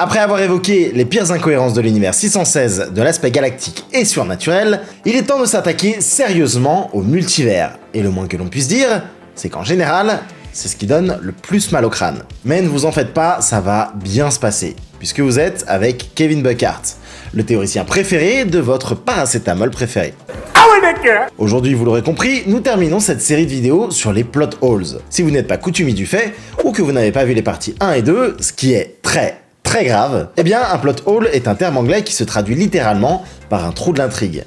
Après avoir évoqué les pires incohérences de l'univers 616 de l'aspect galactique et surnaturel, il est temps de s'attaquer sérieusement au multivers. Et le moins que l'on puisse dire, c'est qu'en général, c'est ce qui donne le plus mal au crâne. Mais ne vous en faites pas, ça va bien se passer, puisque vous êtes avec Kevin Buckhart, le théoricien préféré de votre paracétamol préféré. Aujourd'hui, vous l'aurez compris, nous terminons cette série de vidéos sur les plot holes. Si vous n'êtes pas coutumier du fait, ou que vous n'avez pas vu les parties 1 et 2, ce qui est très grave, eh bien un plot hole est un terme anglais qui se traduit littéralement par un trou de l'intrigue.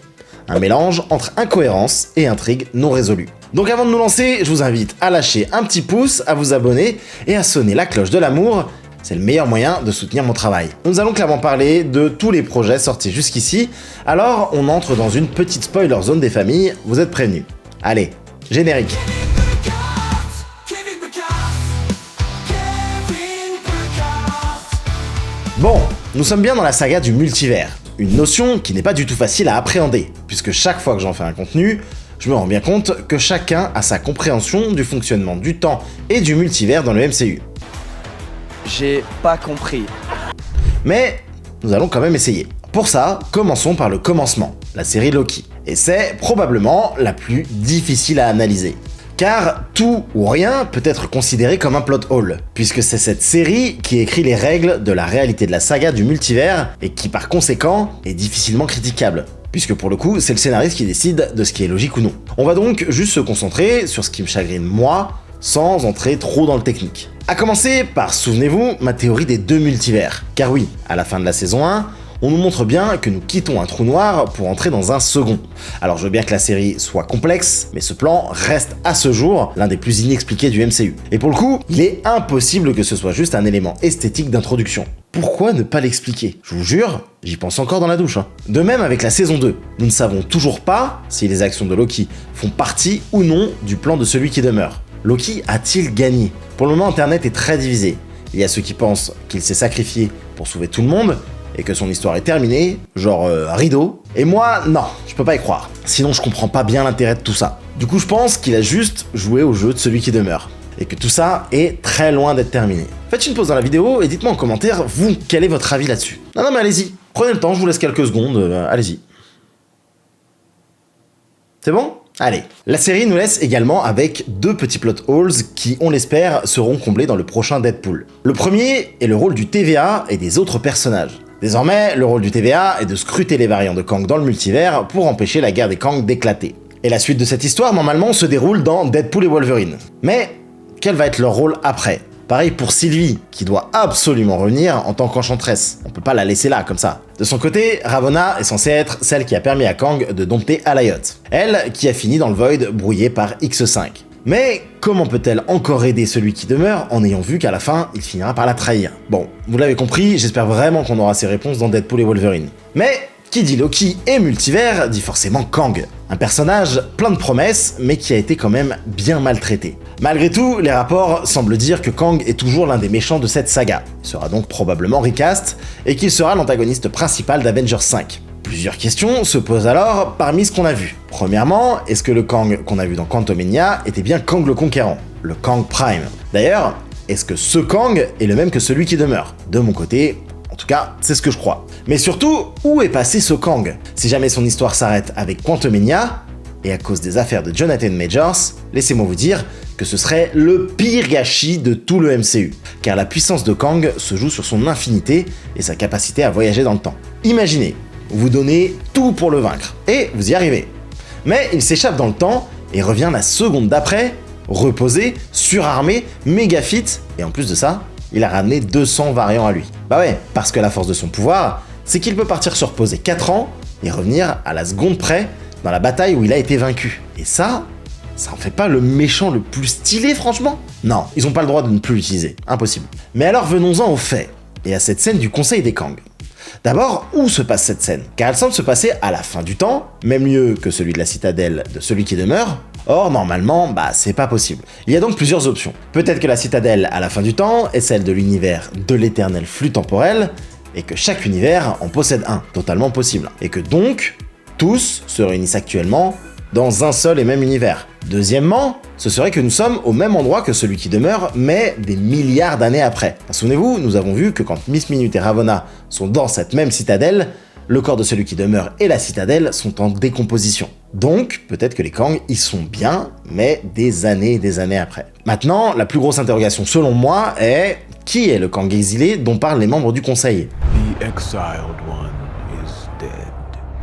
Un mélange entre incohérence et intrigue non résolue. Donc avant de nous lancer, je vous invite à lâcher un petit pouce, à vous abonner et à sonner la cloche de l'amour. C'est le meilleur moyen de soutenir mon travail. Nous allons clairement parler de tous les projets sortis jusqu'ici, alors on entre dans une petite spoiler zone des familles, vous êtes prévenus. Allez, générique. Bon, nous sommes bien dans la saga du multivers, une notion qui n'est pas du tout facile à appréhender, puisque chaque fois que j'en fais un contenu, je me rends bien compte que chacun a sa compréhension du fonctionnement du temps et du multivers dans le MCU. J'ai pas compris. Mais nous allons quand même essayer. Pour ça, commençons par le commencement, la série Loki. Et c'est probablement la plus difficile à analyser. Car tout ou rien peut être considéré comme un plot hole, puisque c'est cette série qui écrit les règles de la réalité de la saga du multivers et qui par conséquent est difficilement critiquable. Puisque pour le coup, c'est le scénariste qui décide de ce qui est logique ou non. On va donc juste se concentrer sur ce qui me chagrine moi, sans entrer trop dans le technique. A commencer par, souvenez-vous, ma théorie des deux multivers. Car oui, à la fin de la saison 1, on nous montre bien que nous quittons un trou noir pour entrer dans un second. Alors je veux bien que la série soit complexe, mais ce plan reste à ce jour l'un des plus inexpliqués du MCU. Et pour le coup, il est impossible que ce soit juste un élément esthétique d'introduction. Pourquoi ne pas l'expliquer? Je vous jure, j'y pense encore dans la douche. De même avec la saison 2, nous ne savons toujours pas si les actions de Loki font partie ou non du plan de celui qui demeure. Loki a-t-il gagné? Pour le moment, Internet est très divisé. Il y a ceux qui pensent qu'il s'est sacrifié pour sauver tout le monde, et que son histoire est terminée, genre rideau. Et moi, non, je peux pas y croire. Sinon, je comprends pas bien l'intérêt de tout ça. Du coup, je pense qu'il a juste joué au jeu de celui qui demeure. Et que tout ça est très loin d'être terminé. Faites une pause dans la vidéo et dites-moi en commentaire, vous, quel est votre avis là-dessus? Non, mais allez-y. Prenez le temps, je vous laisse quelques secondes, allez-y. C'est bon? Allez. La série nous laisse également avec deux petits plot holes qui, on l'espère, seront comblés dans le prochain Deadpool. Le premier est le rôle du TVA et des autres personnages. Désormais, le rôle du TVA est de scruter les variants de Kang dans le multivers pour empêcher la guerre des Kang d'éclater. Et la suite de cette histoire, normalement, se déroule dans Deadpool et Wolverine. Mais, quel va être leur rôle après? Pareil pour Sylvie, qui doit absolument revenir en tant qu'enchanteresse. On peut pas la laisser là, comme ça. De son côté, Ravonna est censée être celle qui a permis à Kang de dompter Alioth. Elle, qui a fini dans le Void brouillé par X5. Mais comment peut-elle encore aider celui qui demeure en ayant vu qu'à la fin, il finira par la trahir? Bon, vous l'avez compris, j'espère vraiment qu'on aura ces réponses dans Deadpool et Wolverine. Mais qui dit Loki et multivers dit forcément Kang. Un personnage plein de promesses, mais qui a été quand même bien maltraité. Malgré tout, les rapports semblent dire que Kang est toujours l'un des méchants de cette saga. Il sera donc probablement recast, et qu'il sera l'antagoniste principal d'Avengers 5. Plusieurs questions se posent alors parmi ce qu'on a vu. Premièrement, est-ce que le Kang qu'on a vu dans Quantumania était bien Kang le Conquérant, le Kang Prime? D'ailleurs, est-ce que ce Kang est le même que celui qui demeure? De mon côté, en tout cas, c'est ce que je crois. Mais surtout, où est passé ce Kang? Si jamais son histoire s'arrête avec Quantumania, et à cause des affaires de Jonathan Majors, laissez-moi vous dire que ce serait le pire gâchis de tout le MCU, car la puissance de Kang se joue sur son infinité et sa capacité à voyager dans le temps. Imaginez, vous donnez tout pour le vaincre, et vous y arrivez. Mais il s'échappe dans le temps et revient la seconde d'après, reposé, surarmé, méga fit, et en plus de ça, il a ramené 200 variants à lui. Bah ouais, parce que la force de son pouvoir, c'est qu'il peut partir se reposer 4 ans et revenir à la seconde près dans la bataille où il a été vaincu. Et ça en fait pas le méchant le plus stylé franchement? Non, ils ont pas le droit de ne plus l'utiliser, impossible. Mais alors venons-en aux faits, et à cette scène du Conseil des Kang. D'abord, où se passe cette scène? Car elle semble se passer à la fin du temps, même lieu que celui de la citadelle de celui qui demeure. Or, normalement, c'est pas possible. Il y a donc plusieurs options. Peut-être que la citadelle à la fin du temps est celle de l'univers de l'éternel flux temporel, et que chaque univers en possède un, totalement possible. Et que donc, tous se réunissent actuellement dans un seul et même univers. Deuxièmement, ce serait que nous sommes au même endroit que celui qui demeure, mais des milliards d'années après. Souvenez-vous, nous avons vu que quand Miss Minute et Ravonna sont dans cette même citadelle, le corps de celui qui demeure et la citadelle sont en décomposition. Donc, peut-être que les Kang y sont bien, mais des années et des années après. Maintenant, la plus grosse interrogation selon moi est... Qui est le Kang exilé dont parlent les membres du Conseil? The exiled one is dead.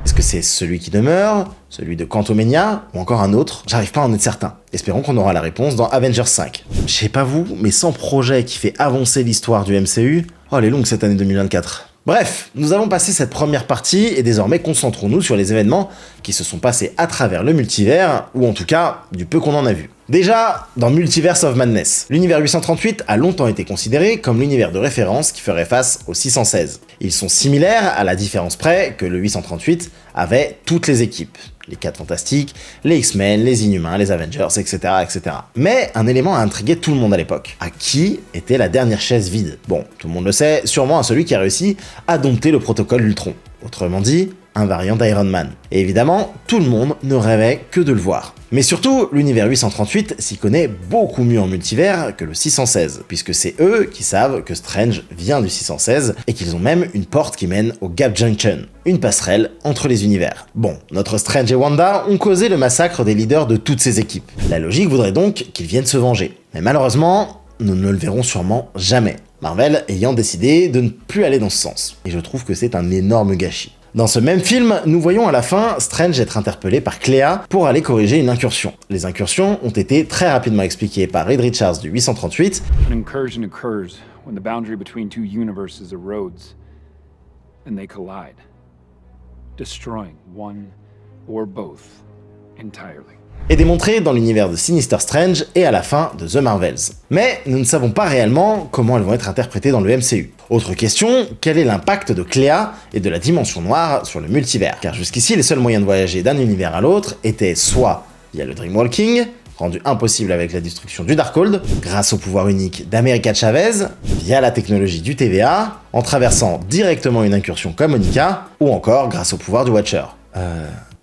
Est-ce que c'est celui qui demeure, celui de Quantumania, ou encore un autre? J'arrive pas à en être certain. Espérons qu'on aura la réponse dans Avengers 5. Je sais pas vous, mais sans projet qui fait avancer l'histoire du MCU, oh elle est longue cette année 2024. Bref, nous avons passé cette première partie et désormais concentrons-nous sur les événements qui se sont passés à travers le multivers, ou en tout cas, du peu qu'on en a vu. Déjà, dans Multiverse of Madness, l'univers 838 a longtemps été considéré comme l'univers de référence qui ferait face au 616. Ils sont similaires à la différence près que le 838 avait toutes les équipes. Les 4 Fantastiques, les X-Men, les Inhumains, les Avengers, etc., etc. Mais un élément a intrigué tout le monde à l'époque. À qui était la dernière chaise vide? Bon, tout le monde le sait, sûrement à celui qui a réussi à dompter le protocole Ultron. Autrement dit, un variant d'Iron Man. Et évidemment, tout le monde ne rêvait que de le voir. Mais surtout, l'univers 838 s'y connaît beaucoup mieux en multivers que le 616, puisque c'est eux qui savent que Strange vient du 616 et qu'ils ont même une porte qui mène au Gap Junction, une passerelle entre les univers. Bon, notre Strange et Wanda ont causé le massacre des leaders de toutes ces équipes. La logique voudrait donc qu'ils viennent se venger. Mais malheureusement, nous ne le verrons sûrement jamais. Marvel ayant décidé de ne plus aller dans ce sens. Et je trouve que c'est un énorme gâchis. Dans ce même film, nous voyons à la fin Strange être interpellé par Clea pour aller corriger une incursion. Les incursions ont été très rapidement expliquées par Reed Richards du 838. An incursion occurs when the boundary between two universes erodes and they collide, destroying one or both entirely. Et démontré dans l'univers de Sinister Strange et à la fin de The Marvels. Mais nous ne savons pas réellement comment elles vont être interprétées dans le MCU. Autre question, quel est l'impact de Clea et de la dimension noire sur le multivers? Car jusqu'ici, les seuls moyens de voyager d'un univers à l'autre étaient soit via le Dreamwalking, rendu impossible avec la destruction du Darkhold, grâce au pouvoir unique d'America Chavez, via la technologie du TVA, en traversant directement une incursion comme Monica, ou encore grâce au pouvoir du Watcher.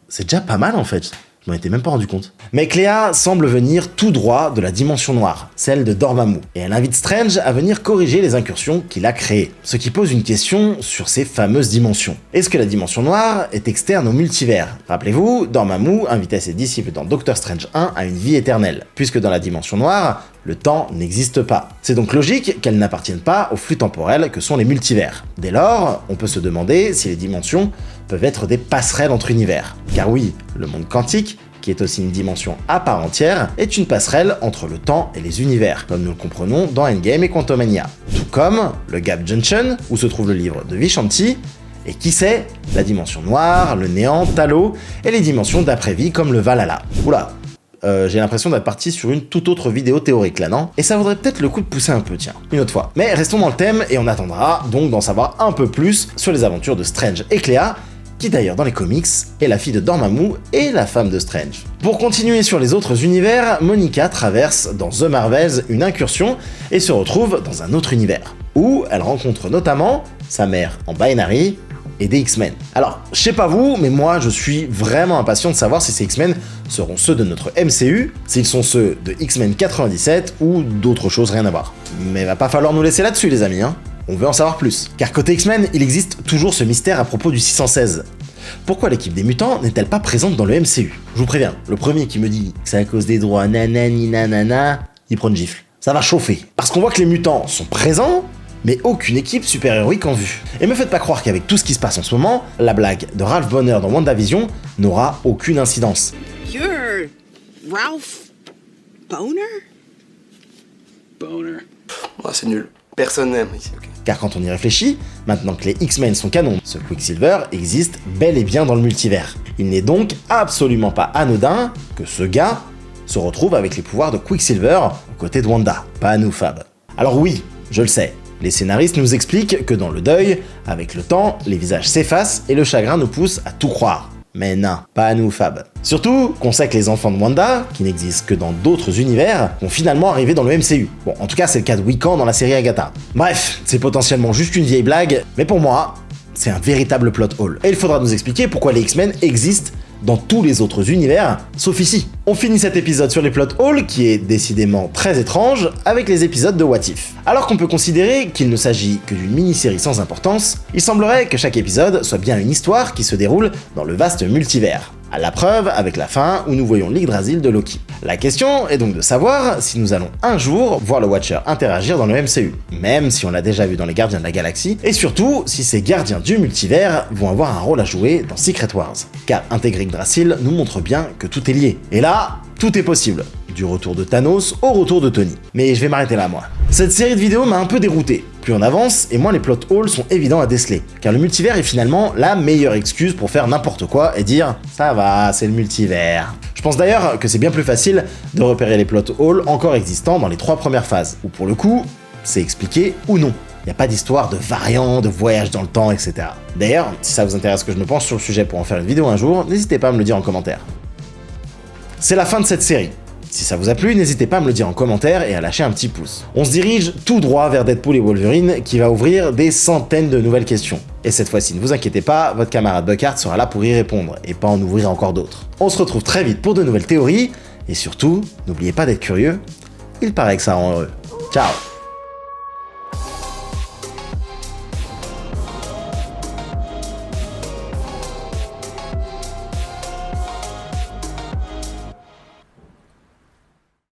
C'est déjà pas mal en fait. Je m'en étais même pas rendu compte. Mais Clea semble venir tout droit de la dimension noire, celle de Dormammu, et elle invite Strange à venir corriger les incursions qu'il a créées. Ce qui pose une question sur ces fameuses dimensions. Est-ce que la dimension noire est externe au multivers? Rappelez-vous, Dormammu invitait ses disciples dans Doctor Strange 1 à une vie éternelle, puisque dans la dimension noire, le temps n'existe pas. C'est donc logique qu'elles n'appartiennent pas au flux temporel que sont les multivers. Dès lors, on peut se demander si les dimensions peuvent être des passerelles entre univers. Car oui, le monde quantique, qui est aussi une dimension à part entière, est une passerelle entre le temps et les univers, comme nous le comprenons dans Endgame et Quantumania. Tout comme le Gap Junction, où se trouve le livre de Vishanti, et qui sait, la dimension noire, le néant, Talo, et les dimensions d'après-vie comme le Valhalla. Oula, j'ai l'impression d'être parti sur une toute autre vidéo théorique là, non? Et ça vaudrait peut-être le coup de pousser un peu, tiens, une autre fois. Mais restons dans le thème et on attendra donc d'en savoir un peu plus sur les aventures de Strange et Clea, qui d'ailleurs dans les comics est la fille de Dormammu et la femme de Strange. Pour continuer sur les autres univers, Monica traverse dans The Marvels une incursion et se retrouve dans un autre univers, où elle rencontre notamment sa mère en binary et des X-Men. Alors, je sais pas vous, mais moi je suis vraiment impatient de savoir si ces X-Men seront ceux de notre MCU, s'ils sont ceux de X-Men 97 ou d'autres choses rien à voir. Mais va pas falloir nous laisser là-dessus les amis, hein. On veut en savoir plus. Car côté X-Men, il existe toujours ce mystère à propos du 616. Pourquoi l'équipe des mutants n'est-elle pas présente dans le MCU? Je vous préviens, le premier qui me dit que c'est à cause des droits nanani nanana, il prend une gifle. Ça va chauffer. Parce qu'on voit que les mutants sont présents, mais aucune équipe super-héroïque en vue. Et me faites pas croire qu'avec tout ce qui se passe en ce moment, la blague de Ralph Bonner dans WandaVision n'aura aucune incidence. You're Ralph Boner? Boner. Oh, c'est nul. Personne n'aime ici, ok. Car quand on y réfléchit, maintenant que les X-Men sont canons, ce Quicksilver existe bel et bien dans le multivers. Il n'est donc absolument pas anodin que ce gars se retrouve avec les pouvoirs de Quicksilver aux côtés de Wanda. Pas à nous, Fab. Alors oui, je le sais, les scénaristes nous expliquent que dans le deuil, avec le temps, les visages s'effacent et le chagrin nous pousse à tout croire. Mais non, pas à nous, Fab. Surtout qu'on sait que les enfants de Wanda, qui n'existent que dans d'autres univers, vont finalement arriver dans le MCU. Bon, en tout cas, c'est le cas de Wiccan dans la série Agatha. Bref, c'est potentiellement juste une vieille blague, mais pour moi, c'est un véritable plot hole. Et il faudra nous expliquer pourquoi les X-Men existent dans tous les autres univers, sauf ici. On finit cet épisode sur les plot holes, qui est décidément très étrange, avec les épisodes de What If. Alors qu'on peut considérer qu'il ne s'agit que d'une mini-série sans importance, il semblerait que chaque épisode soit bien une histoire qui se déroule dans le vaste multivers. À la preuve avec la fin où nous voyons l'Yggdrasil de Loki. La question est donc de savoir si nous allons un jour voir le Watcher interagir dans le MCU, même si on l'a déjà vu dans les Gardiens de la Galaxie, et surtout si ces gardiens du multivers vont avoir un rôle à jouer dans Secret Wars. Car intégrer Yggdrasil nous montre bien que tout est lié. Et là, tout est possible. Du retour de Thanos au retour de Tony. Mais je vais m'arrêter là, moi. Cette série de vidéos m'a un peu dérouté. Plus on avance, et moins les plot holes sont évidents à déceler. Car le multivers est finalement la meilleure excuse pour faire n'importe quoi et dire « ça va, c'est le multivers ». Je pense d'ailleurs que c'est bien plus facile de repérer les plot holes encore existants dans les 3 premières phases, où pour le coup, c'est expliqué ou non. Il n'y a pas d'histoire de variants, de voyage dans le temps, etc. D'ailleurs, si ça vous intéresse que je me penche sur le sujet pour en faire une vidéo un jour, n'hésitez pas à me le dire en commentaire. C'est la fin de cette série. Si ça vous a plu, n'hésitez pas à me le dire en commentaire et à lâcher un petit pouce. On se dirige tout droit vers Deadpool et Wolverine qui va ouvrir des centaines de nouvelles questions. Et cette fois-ci, ne vous inquiétez pas, votre camarade Buckhart sera là pour y répondre et pas en ouvrir encore d'autres. On se retrouve très vite pour de nouvelles théories et surtout, n'oubliez pas d'être curieux, il paraît que ça rend heureux. Ciao!